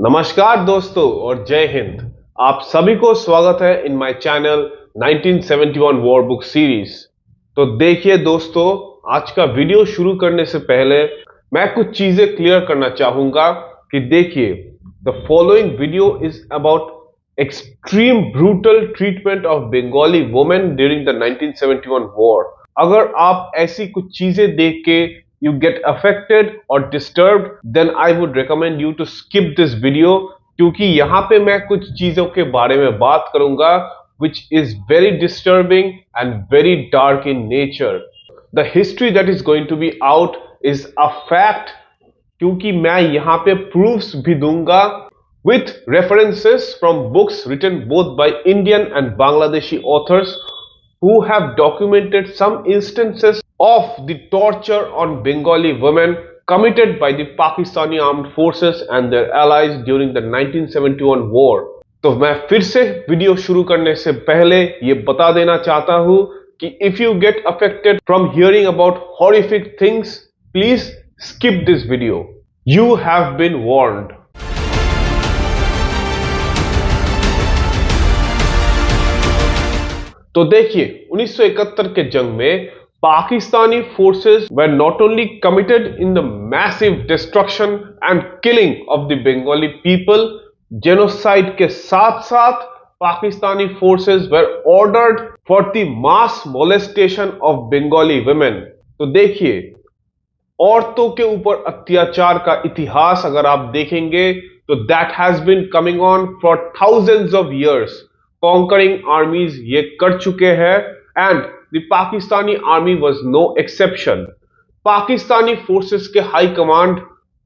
नमस्कार दोस्तों और जय हिंद। आप सभी को स्वागत है in my channel 1971 war book series. तो देखिए दोस्तों, आज का वीडियो शुरू करने से पहले मैं कुछ चीजें क्लियर करना चाहूंगा कि देखिए, the following video is about extreme brutal treatment of Bengali women during the 1971 war. अगर आप ऐसी कुछ चीजें देख के you get affected or disturbed, then I would recommend you to skip this video, क्योंकि यहाँ पे मैं कुछ चीजों के बारे में बात करूंगा which is very disturbing and very dark in nature. The history that is going to be out is a fact, क्योंकि मैं यहाँ पे proofs भी दूंगा with references from books written both by Indian and Bangladeshi authors who have documented some instances of the torture on Bengali women committed by the Pakistani armed forces and their allies during the 1971 war. तो मैं फिर से video शुरू करने से पहले ये बता देना चाहता हूं कि if you get affected from hearing about horrific things, please skip this video. You have been warned. तो देखिए, 1971 के जंग में Pakistani forces were not only committed in the massive destruction and killing of the Bengali people, genocide के साथ-साथ Pakistani forces were ordered for the mass molestation of Bengali women. तो देखिए, औरतों के ऊपर अत्याचार का इतिहास अगर आप देखेंगे तो that has been coming on for thousands of years. Conquering armies ये कर चुके हैं and the Pakistani army was no exception. Pakistani forces के high command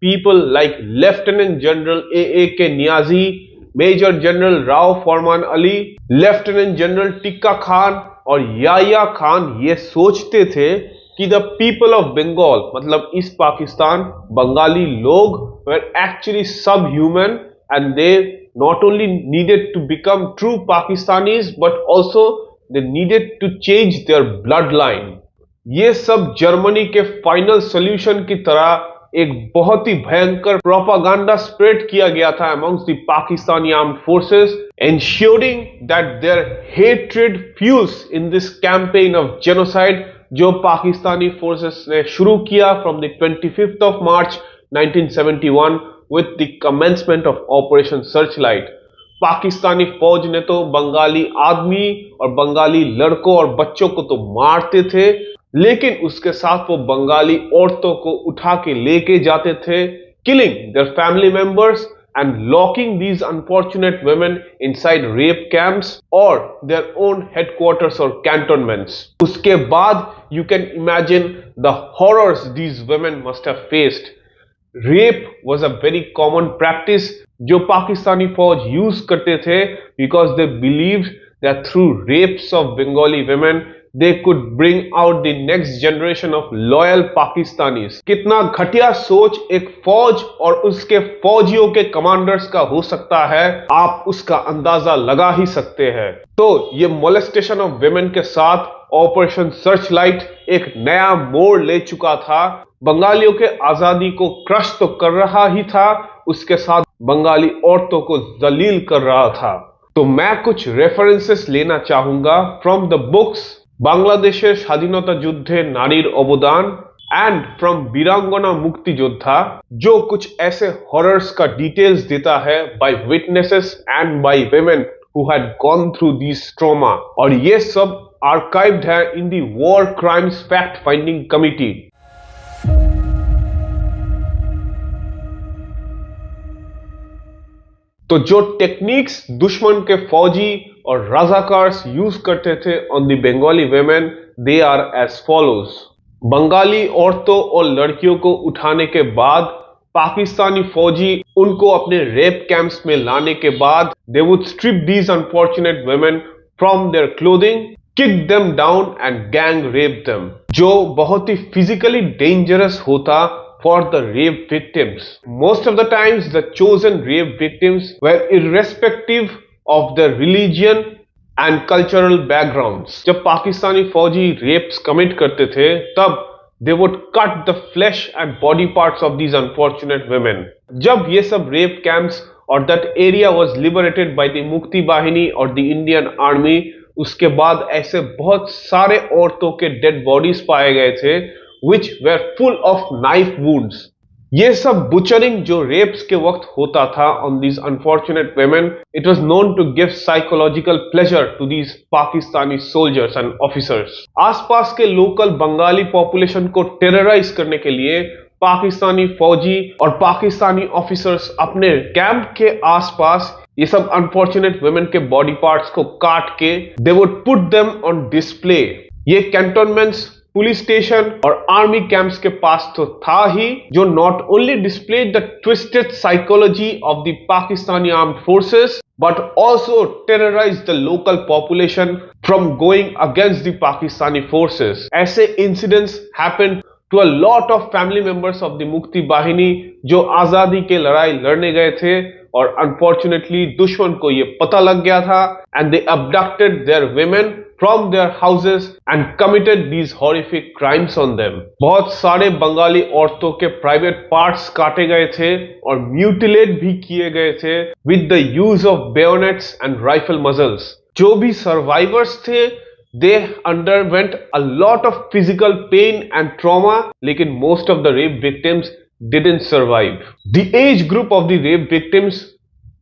people like Lieutenant General A.A.K. Niazi, Major General Rao Farman Ali, Lieutenant General Tikka Khan और याया खान ये सोचते थे कि the people of Bengal, मतलब ईस्ट पाकिस्तान, बंगाली लोग were actually subhuman and they not only needed to become true Pakistanis but also they needed to change their bloodline. ये सब Germany के फाइनल सॉल्यूशन की तरह एक बहुत ही भयंकर प्रोपागेंडा स्प्रेड किया गया था amongst the Pakistani armed forces, ensuring that their hatred fuels in this campaign of genocide जो पाकिस्तानी फोर्सेस ने शुरू किया from the 25th of March 1971 with the commencement of Operation Searchlight. Pakistani फौज ने तो बंगाली आदमी और बंगाली लड़कों और बच्चों को तो मारते थे, लेकिन उसके साथ वो बंगाली औरतों को उठा के लेके जाते थे, killing their family members and locking these unfortunate women inside rape camps or their own headquarters or cantonments. उसके बाद you can imagine the horrors these women must have faced. Rape was a very common practice जो पाकिस्तानी फौज use करते थे because they believed that through rapes of Bengali women they could bring out the next generation of loyal Pakistanis. कितना घटिया सोच एक फौज और उसके फौजियों के कमांडर्स का हो सकता है, आप उसका अंदाजा लगा ही सकते हैं। तो ये मोलेस्टेशन ऑफ विमेन के साथ ऑपरेशन सर्चलाइट एक नया मोड़ ले चुका था। बंगालियों के आजादी को क्रश तो कर रहा ही था, उसके साथ बंगाली औरतों को जलील कर रहा था। तो मैं कुछ रेफरेंसेस लेना चाहूंगा फ्रॉम द बुक्स बांग्लादेशेर स्वाधीनता युद्धे नारीर अवदान एंड फ्रॉम बीरांगना मुक्ति योद्धा, जो कुछ ऐसे हॉरर्स का डिटेल्स देता है by witnesses and by women who had gone through this trauma, और ये सब आर्काइव्ड है in the war crimes fact finding committee. तो जो टेक्निक्स दुश्मन के फौजी और रजाकार्स यूज करते थे on the Bengali women, they are as follows. Bengali औरतों और लड़कियों को उठाने के बाद पाकिस्तानी फौजी उनको अपने रेप कैंप्स में लाने के बाद they would strip these unfortunate women from their clothing, kick them down and gang rape them, जो बहुत ही फिजिकली डेंजरस होता for the rape victims. Most of the times the chosen rape victims were irrespective of their religion and cultural backgrounds. जब पाकिस्तानी फौजी wraps commit करते थे तब they would cut the flesh and body parts of these unfortunate women. जब ये सब rape camps और that area was liberated by the मुक्ति बाहिनी और द इंडियन आर्मी, उसके बाद ऐसे बहुत सारे औरतों के डेड बॉडीज पाए गए थे which were full of knife wounds. ये सब बुचरिंग जो रेप्स के वक्त होता था on these unfortunate women, it was known to give psychological pleasure to these Pakistani soldiers and officers. आसपास के लोकल बंगाली पॉपुलेशन को टेरराइज करने के लिए पाकिस्तानी फौजी और पाकिस्तानी ऑफिसर्स अपने कैंप के आसपास ये सब अनफॉर्चुनेट वेमेन के बॉडी पार्ट्स को काट के they would put them on display. ये कैंटोनमेंट्स पुलिस स्टेशन और आर्मी कैंप्स के पास तो था ही, जो not only displayed the twisted psychology of the Pakistani armed forces but also terrorized the local population from going against the Pakistani forces. ऐसे incidents happened to a lot of family members of the Mukti Bahini जो आजादी के लड़ाई लड़ने गए थे और unfortunately दुश्मन को ये पता लग गया था and they abducted their women from their houses and committed these horrific crimes on them. बहुत सारे बंगाली औरतों के प्राइवेट पार्ट्स काटे गए थे और म्यूटिलेट भी किए गए थे with the use of bayonets and rifle muzzles. जो भी सर्वाइवर्स थे they underwent a lot of physical pain and trauma, लेकिन most of the rape victims didn't survive. The age group of the rape victims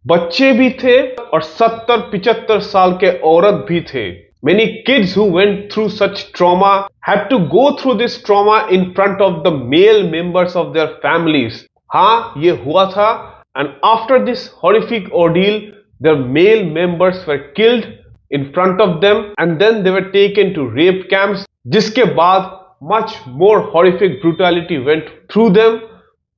बच्चे भी थे और 70-75 साल के औरत भी थे. Many kids who went through such trauma had to go through this trauma in front of the male members of their families. हाँ, ये हुआ था, and after this horrific ordeal, their male members were killed in front of them, and then they were taken to rape camps. जिसके बाद much more horrific brutality went through them.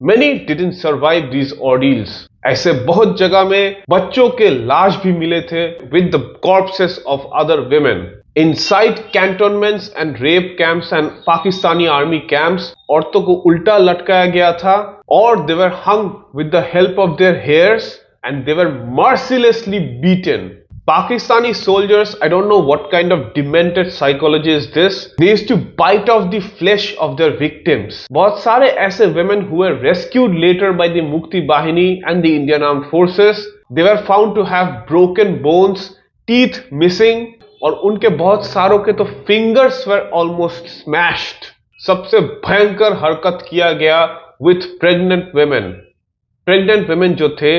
Many didn't survive these ordeals. ऐसे बहुत जगह में बच्चों के लाश भी मिले थे with the corpses of other women. Inside cantonments and rape camps and Pakistani army camps, औरतों को उल्टा लटकाया गया था और they were hung with the help of their hairs and they were mercilessly beaten. Pakistani soldiers, I don't know what kind of demented psychology is this. They used to bite off the flesh of their victims. बहुत सारे ऐसे women who were rescued later by the Mukti Bahini and the Indian Armed Forces, they were found to have broken bones, teeth missing, और उनके बहुत सारों के तो fingers were almost smashed. सबसे भयंकर हरकत किया गया with pregnant women. Pregnant women जो थे,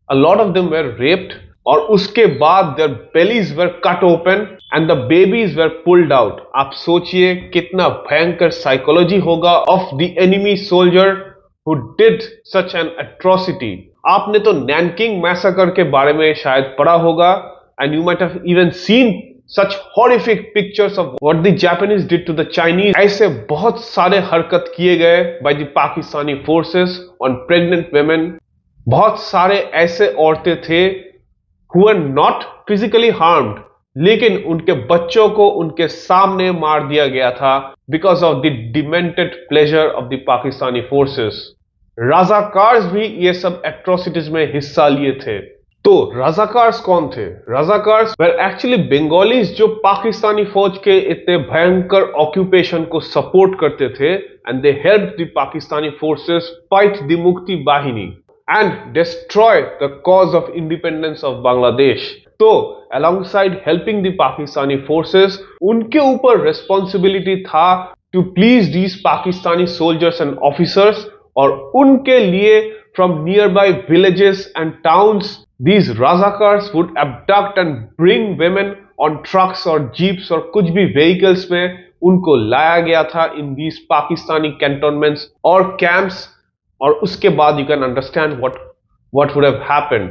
a lot of them were raped. और उसके बाद their bellies were cut open and the babies were pulled out. आप सोचिए कितना भयंकर साइकोलॉजी होगा of the enemy soldier who did such an atrocity. आपने तो नैनकिंग मैसेकर के बारे में शायद पढ़ा होगा and you might have even seen such horrific pictures of what the Japanese did to the Chinese. ऐसे बहुत सारे हरकत किए गए by the Pakistani forces on pregnant women. बहुत सारे ऐसे औरतें थे who were not physically harmed, लेकिन उनके बच्चों को उनके सामने मार दिया गया था because of the demented pleasure of the Pakistani forces. राजाकार्स भी ये सब एट्रोसिटीज में हिस्सा लिए थे. तो राजाकार्स कौन थे? राजाकार्स were actually Bengalis जो पाकिस्तानी फौज के इतने भयंकर ऑक्यूपेशन को सपोर्ट करते थे and they helped the Pakistani forces fight the Mukti Bahini and destroy the cause of independence of Bangladesh. तो alongside helping the Pakistani forces, उनके ऊपर responsibility था to please these Pakistani soldiers and officers और उनके लिए from nearby villages and towns, these Razakars would abduct and bring women on trucks or jeeps और कुछ भी vehicles में उनको लाया गया था in these Pakistani cantonments or camps. और उसके बाद you can understand what would have happened.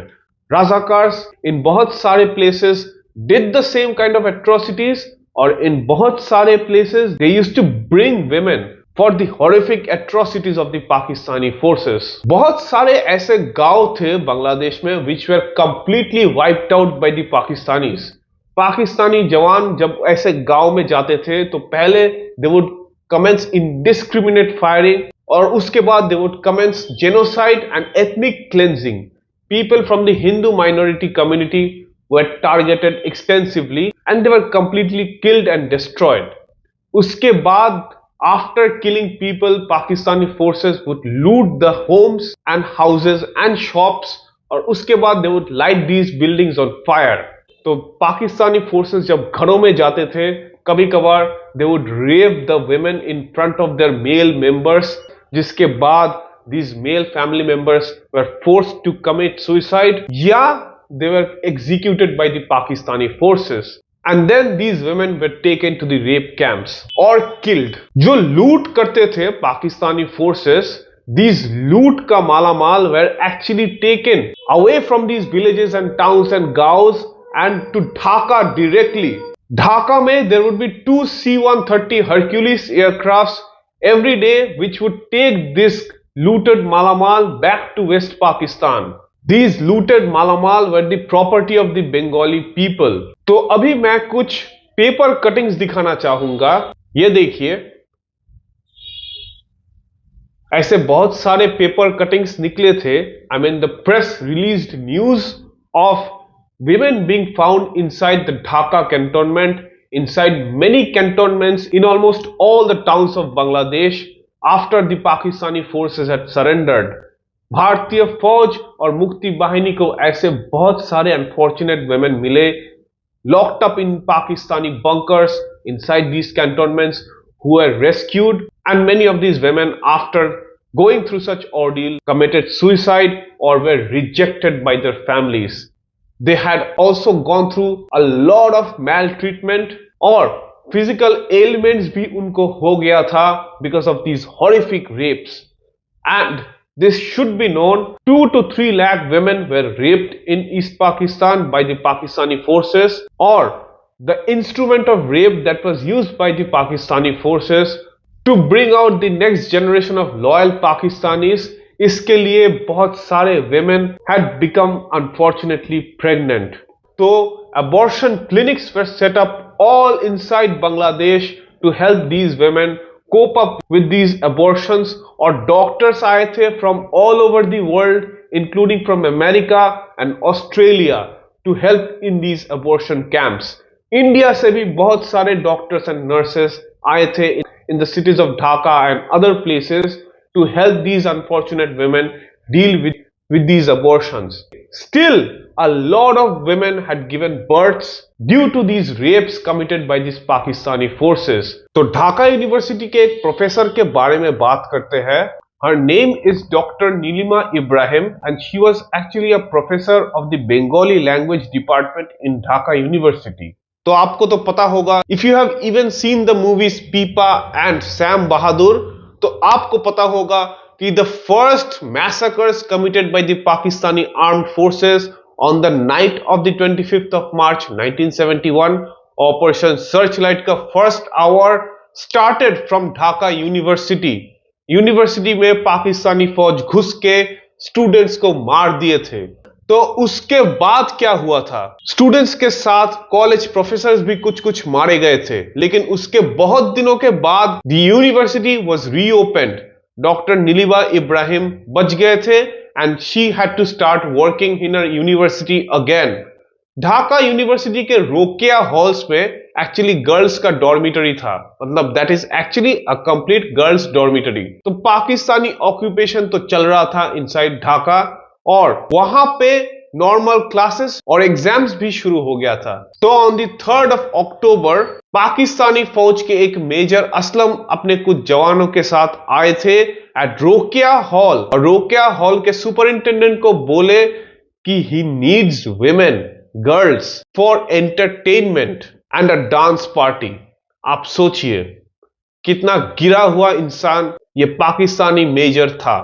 Razakars in बहुत सारे places did the same kind of atrocities और in बहुत सारे places they used to bring women for the horrific atrocities of the Pakistani forces. बहुत सारे ऐसे गांव थे बांग्लादेश में which were completely wiped out by the Pakistanis. Pakistani जवान जब ऐसे गांव में जाते थे तो पहले they would commence indiscriminate firing और उसके बाद they would commence genocide and ethnic cleansing. People from the Hindu minority community were targeted extensively and they were completely killed and destroyed. उसके बाद after killing people, Pakistani forces would loot the homes and houses and shops और उसके बाद they would light these buildings on fire. तो Pakistani forces जब घरों में जाते थे, कभी कभार they would rape the women in front of their male members, जिसके बाद these male family members were forced to commit suicide, या they were executed by the Pakistani forces, and then these women were taken to the rape camps or killed। जो लूट करते थे Pakistani forces, these loot का मालामाल were actually taken away from these villages and towns and gaons and to Dhaka directly। Dhaka में there would be 2 C-130 Hercules aircrafts every day which would take this looted malamal back to West Pakistan। These looted malamal were the property of the Bengali people। तो अभी मैं कुछ paper cuttings दिखाना चाहूंगा। ये देखिए, ऐसे बहुत सारे पेपर कटिंग्स निकले थे। I mean the press released news of women being found inside the Dhaka cantonment, inside many cantonments in almost all the towns of Bangladesh after the Pakistani forces had surrendered। भारतीय फौज और मुक्ति बाहिनी को ऐसे बहुत सारे अनफॉर्चुनेट women मिले, locked up in Pakistani bunkers inside these cantonments, who were rescued, and many of these women after going through such ordeal committed suicide or were rejected by their families। They had also gone through a lot of maltreatment और physical elements भी उनको हो गया था because of these horrific rapes। And this should be known, 2 to 3 lakh women were raped in East Pakistan by the Pakistani forces, or the instrument of rape that was used by the Pakistani forces to bring out the next generation of loyal Pakistanis, इसके लिए बहुत सारे women had become unfortunately pregnant। तो abortion clinics were set up all inside Bangladesh to help these women cope up with these abortions, और doctors आए थे from all over the world including from America and Australia to help in these abortion camps। India से भी बहुत सारे doctors and nurses आए थे in the cities of Dhaka and other places to help these unfortunate women deal with these abortions। Still, a lot of women had given births due to these rapes committed by these Pakistani forces। तो Dhaka university के एक professor के बारे में बात करते हैं। Her name is Dr. Nilima Ibrahim and she was actually a professor of the Bengali language department in Dhaka University। तो आपको तो पता होगा, if you have even seen the movies Peepa and Sam Bahadur, तो आपको पता होगा कि the first massacres committed by the Pakistani armed forces on the night of the 25th of March 1971, Operation Searchlight का first hour started from Dhaka University। University में पाकिस्तानी फौज घुस के स्टूडेंट्स को मार दिए थे। तो उसके बाद क्या हुआ था, स्टूडेंट्स के साथ कॉलेज प्रोफेसर्स भी कुछ मारे गए थे, लेकिन उसके बहुत दिनों के बाद the university was reopened. Doctor Nilima Ibrahim बच गए थे and she had to start working in her university again. Dhaka university के रोकेया हॉल्स में एक्चुअली गर्ल्स का डॉर्मिटरी था, मतलब that is actually a complete girls dormitory. तो पाकिस्तानी ऑक्यूपेशन तो चल रहा था इनसाइड ढाका और वहां पे नॉर्मल क्लासेस और एग्जाम्स भी शुरू हो गया था। तो on the 3rd of October Pakistani फौज के एक मेजर असलम अपने कुछ जवानों के साथ आए थे एट रोकेया हॉल, और रोकेया हॉल के सुपरिंटेंडेंट को बोले कि he needs women girls for entertainment and a dance party. आप सोचिए कितना गिरा हुआ इंसान ये पाकिस्तानी मेजर था।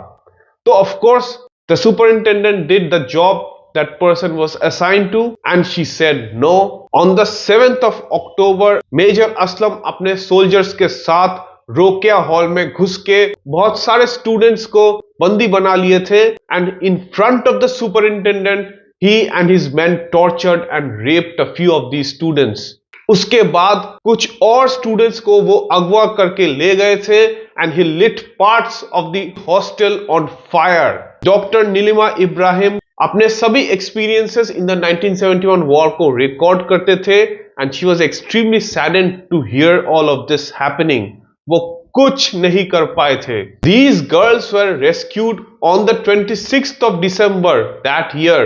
तो of course the superintendent did the job that person was assigned to and she said no। On the 7th of October major Aslam अपने सोल्जर्स के साथ रोकेया हॉल में घुस के बहुत सारे स्टूडेंट्स को बंदी बना लिए थे and in front of the superintendent he and his men tortured and raped a few of these students। उसके बाद कुछ और स्टूडेंट्स को वो अगवा करके ले गए थे and he lit parts of the hostel on fire। Doctor Nilima Ibrahim अपने सभी एक्सपीरियंसेस इन द 1971 वॉर को रिकॉर्ड करते थे and she was extremely saddened to hear all of this happening. वो कुछ नहीं कर पाए थे। These girls were rescued on the 26th of December that year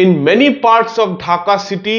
in many parts of Dhaka city,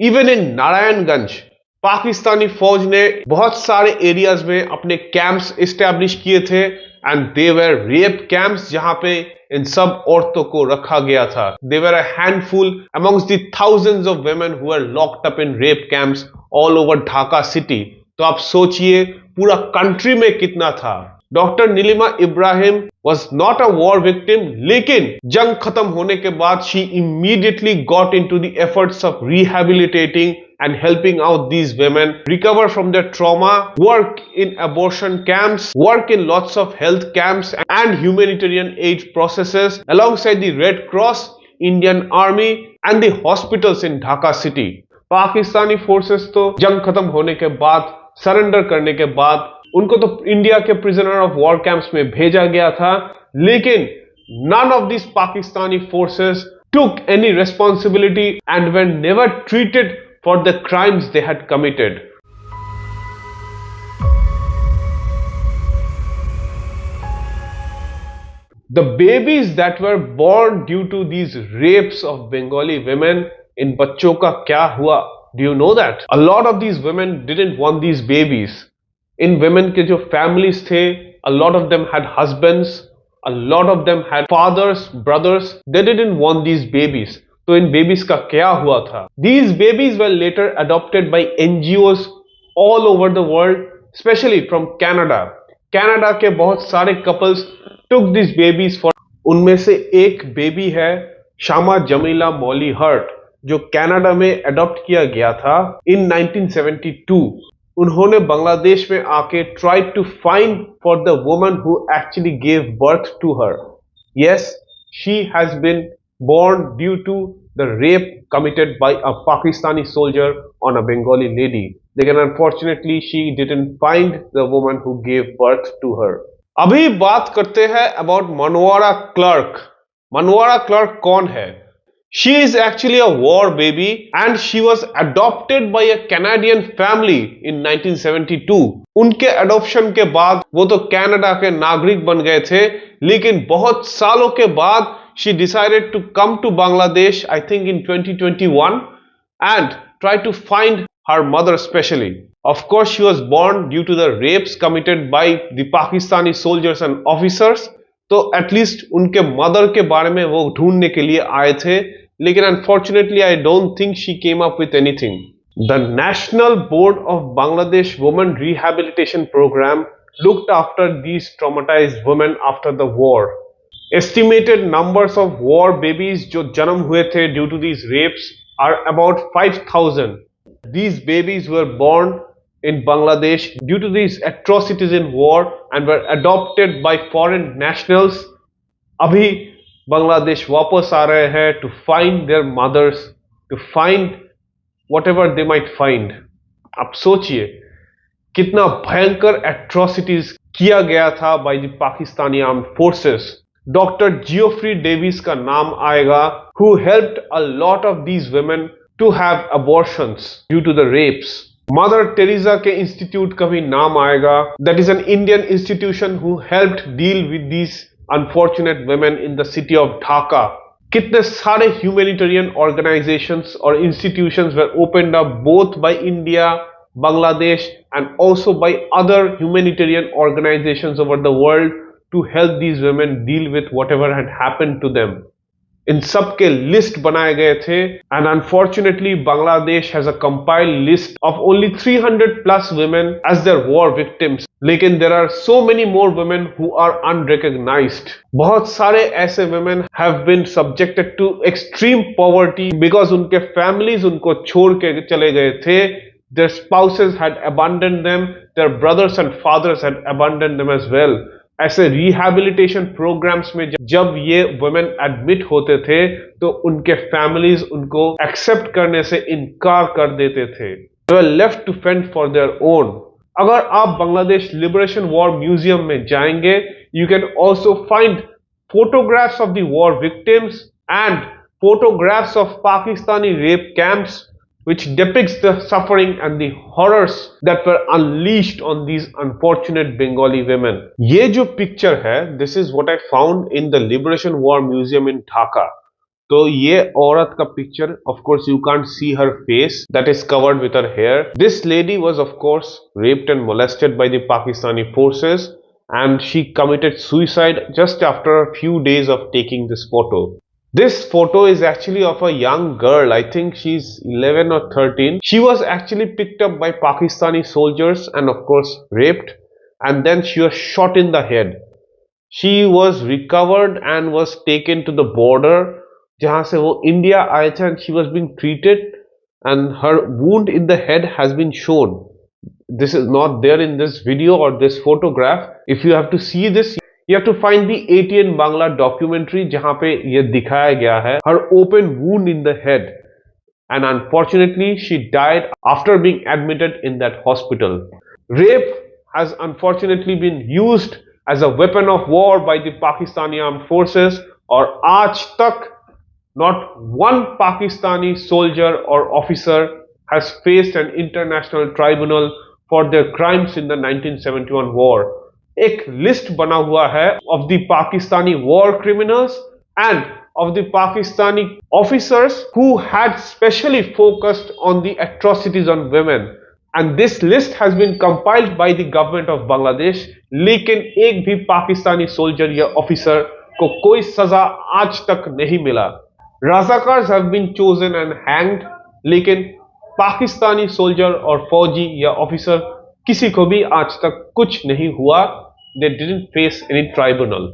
even in Narayanganj. Pakistani फौज ने बहुत सारे एरियाज में अपने कैंप्स इस्टेब्लिश किए थे and they were rape camps जहां पे इन सब औरतों को रखा गया था। They were a handful amongst the thousands of women who were locked up in rape camps all over Dhaka city. तो आप सोचिए पूरा कंट्री में कितना था। Doctor Nilima Ibrahim was not a war victim, लेकिन जंग खत्म होने के बाद she immediately got into the efforts of rehabilitating and helping out these women recover from their trauma, work in abortion camps, work in lots of health camps and humanitarian aid processes alongside the Red Cross, Indian Army and the hospitals in Dhaka city. Pakistani forces तो जंग खत्म होने के बाद, surrender करने के बाद उनको तो इंडिया के प्रिजनर ऑफ वॉर कैंप्स में भेजा गया था, लेकिन none of these Pakistani forces took any responsibility and were never treated for the crimes they had committed. The babies that were born due to these rapes of Bengali women, in बच्चों का क्या हुआ? Do you know that? A lot of these women didn't want these babies. In women के जो families थे, a lot of them had husbands, a lot of them had fathers, brothers. They didn't want these babies. तो इन babies का क्या हुआ था? These babies were later adopted by NGOs all over the world, especially from Canada. Canada के बहुत सारे couples took these babies for. उनमें से एक बेबी है शामा जमीला मौली हर्ट, जो कनाडा में अडॉप्ट किया गया था इन 1972। उन्होंने बांग्लादेश में आके try to find for the woman who actually gave birth to her. Yes, she has been born due to the rape committed by a Pakistani soldier on a Bengali lady. लेकिन unfortunately she didn't find the woman who gave birth to her. अभी बात करते हैं about मनवारा clerk. मनवारा clerk कौन है? She is actually a war baby and she was adopted by a Canadian family in 1972. उनके adoption के बाद वो तो कनाडा के नागरिक बन गए थे, लेकिन बहुत सालों के बाद she decided to come to Bangladesh, I think in 2021, and try to find her mother especially. Of course, she was born due to the rapes committed by the Pakistani soldiers and officers. तो at least उनके mother के बारे में वो ढूंढने के लिए आए थे, लेकिन unfortunately I don't think she came up with anything. The national board of Bangladesh women rehabilitation program looked after these traumatised women after the war. Estimated numbers of war babies जो जन्म हुए थे due to these rapes are about 5000। These babies were born in Bangladesh due to these atrocities in war and were adopted by foreign nationals. अभी बांग्लादेश वापस आ रहे हैं to find their mothers, to find whatever they might find. आप सोचिए कितना भयंकर atrocities किया गया था by the Pakistani armed forces. Doctor Geoffrey Davis का नाम आएगा, who helped a lot of these women to have abortions due to the rapes. Mother Teresa के इंस्टीट्यूट का भी नाम आएगा। That is an Indian institution who helped deal with these unfortunate women in the city of Dhaka. कितने सारे humanitarian organisations और institutions were opened up both by India, Bangladesh and also by other humanitarian organisations over the world to help these women deal with whatever had happened to them. इन सब के list बनाए गए थे and unfortunately Bangladesh has a compiled list of only 300 plus women as their war victims, लेकिन there are so many more women who are unrecognised. बहुत सारे ऐसे women have been subjected to extreme poverty because उनके families उनको छोड़ के चले गए थे। Their spouses had abandoned them, their brothers and fathers had abandoned them as well. ऐसे रिहैबिलिटेशन प्रोग्राम्स में जब ये वुमेन एडमिट होते थे तो उनके फैमिलीज उनको एक्सेप्ट करने से इनकार कर देते थे। They were left to fend for their own. अगर आप बांग्लादेश लिबरेशन वॉर म्यूजियम में जाएंगे, you can also find photographs of the war victims and photographs of Pakistani rape camps which depicts the suffering and the horrors that were unleashed on these unfortunate Bengali women. ये जो picture है, this is what I found in the Liberation War Museum in Dhaka. तो ये औरत का picture, of course you can't see her face, that is covered with her hair. This lady was of course raped and molested by the Pakistani forces, and she committed suicide just after a few days of taking this photo. This photo is actually of a young girl. I think she's 11 or 13. She was actually picked up by Pakistani soldiers and of course raped, and then she was shot in the head. She was recovered and was taken to the border जहां से वो India आए थे, and she was being treated, and her wound in the head has been shown. This is not there in this video or this photograph. If you have to see this, you have to find the ATN Bangla documentary जहां पे ये दिखाया गया है her open wound in the head, and unfortunately she died after being admitted in that hospital. Rape has unfortunately been used as a weapon of war by the Pakistani armed forces, और आज तक not one Pakistani soldier or officer has faced an international tribunal for their crimes in the 1971 war. एक list बना हुआ है of the Pakistani war criminals and of the Pakistani officers who had specially focused on the atrocities on women, and this list has been compiled by the government of Bangladesh. लेकिन एक भी Pakistani soldier या officer को कोई सजा आज तक नहीं मिला. Razakars have been chosen and hanged, लेकिन पाकिस्तानी सोल्जर और फौजी या ऑफिसर किसी को भी आज तक कुछ नहीं हुआ. They didn't face any tribunal.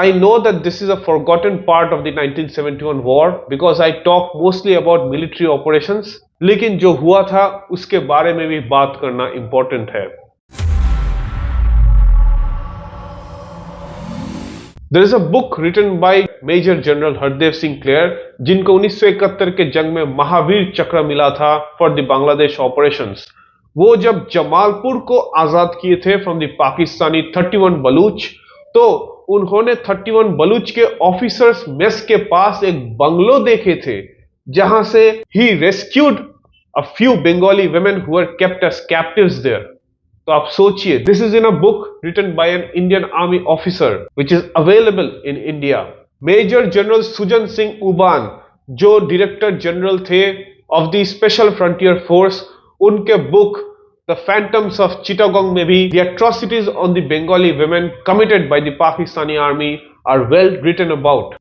I know that this is a forgotten part of the 1971 war because I talk mostly about military operations, लेकिन जो हुआ था उसके बारे में भी बात करना important है. There is a book written by Major General Hardev Singh Clare, जिनको 1971 के जंग में महावीर चक्र मिला था for the Bangladesh operations. वो जब जमालपुर को आजाद किए थे from the Pakistani 31 बलूच, तो उन्होंने 31 बलूच के ऑफिसर्स मेस के पास एक बंगलो देखे थे जहां से he rescued a few Bengali women who were kept as captives there. तो आप सोचिए, this is in a book written by an Indian Army officer which is available in India. Major General Sujan Singh Uban, जो Director General थे of the Special Frontier Force, उनके book The Phantoms of Chittagong में भी the atrocities on the Bengali women committed by the Pakistani army are well written about.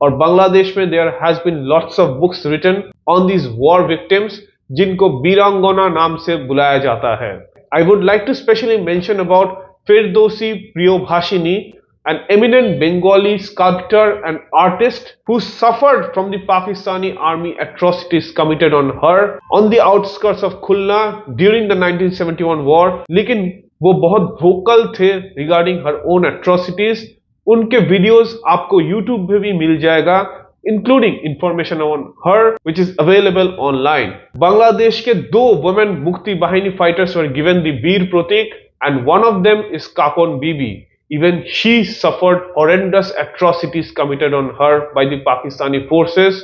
और बांग्लादेश में there has been lots of books written on these war victims जिनको बीरांगना नाम से बुलाया जाता है. I would like to specially mention about Firdausi Priyobhashini, an eminent Bengali sculptor and artist who suffered from the Pakistani army atrocities committed on her on the outskirts of Khulna during the 1971 war. लेकिन वो बहुत vocal थे regarding her own atrocities. उनके videos आपको YouTube पे भी मिल जाएगा, including information on her which is available online. Bangladesh के दो women Mukti Bahini fighters were given the Veer Pratik, and one of them is Kakon Bibi. Even she suffered horrendous atrocities committed on her by the Pakistani forces.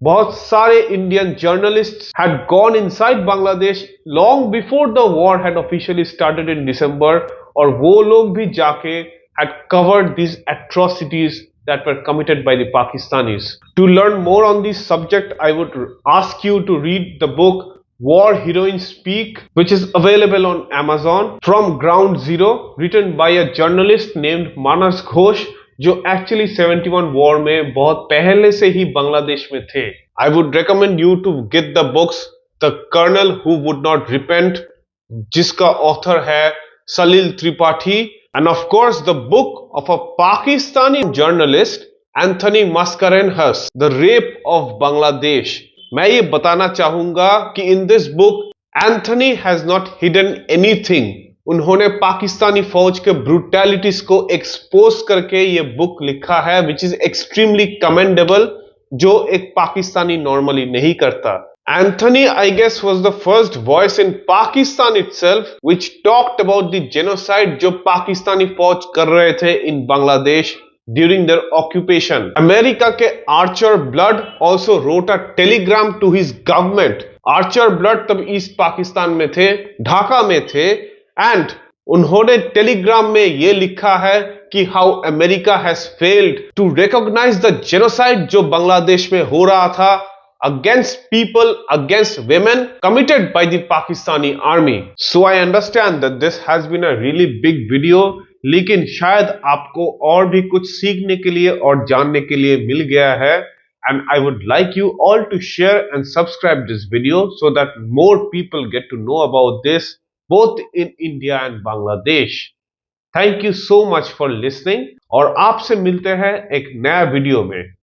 बहुत सारे Indian journalists had gone inside Bangladesh long before the war had officially started in December, और वो लोग भी जाके had covered these atrocities that were committed by the Pakistanis. To learn more on this subject, I would ask you to read the book War Heroines Speak, which is available on Amazon, From Ground Zero, written by a journalist named Manas Ghosh, जो actually 71 war में बहुत पहले से ही बांग्लादेश में थे. I would recommend you to get the books The Colonel Who Would Not Repent, जिसका author है Salil Tripathi, and of course the book of a Pakistani journalist Anthony Mascarenhas, The Rape of Bangladesh. मैं ये बताना चाहूंगा कि in this book Anthony has not hidden anything. उन्होंने पाकिस्तानी फौज के ब्रूटैलिटीज को एक्सपोज करके ये बुक लिखा है which is extremely commendable, जो एक पाकिस्तानी नॉर्मली नहीं करता. Anthony, I guess, was the first voice in Pakistan itself which talked about the genocide जो पाकिस्तानी फौज कर रहे थे in Bangladesh during their occupation. America के Archer Blood also wrote a telegram to his government Archer blood तब east Pakistan में थे, ढाका में थे, एंड उन्होंने टेलीग्राम में यह लिखा है कि how America has failed to recognise the genocide जो बांग्लादेश में हो रहा था against people, against women committed by the Pakistani army. So I understand that this has been a really big video, लेकिन शायद आपको और भी कुछ सीखने के लिए और जानने के लिए मिल गया है. And I would like you all to share and subscribe this video so that more people get to know about this both in India and Bangladesh. Thank you so much for listening और आपसे मिलते हैं एक नया video में.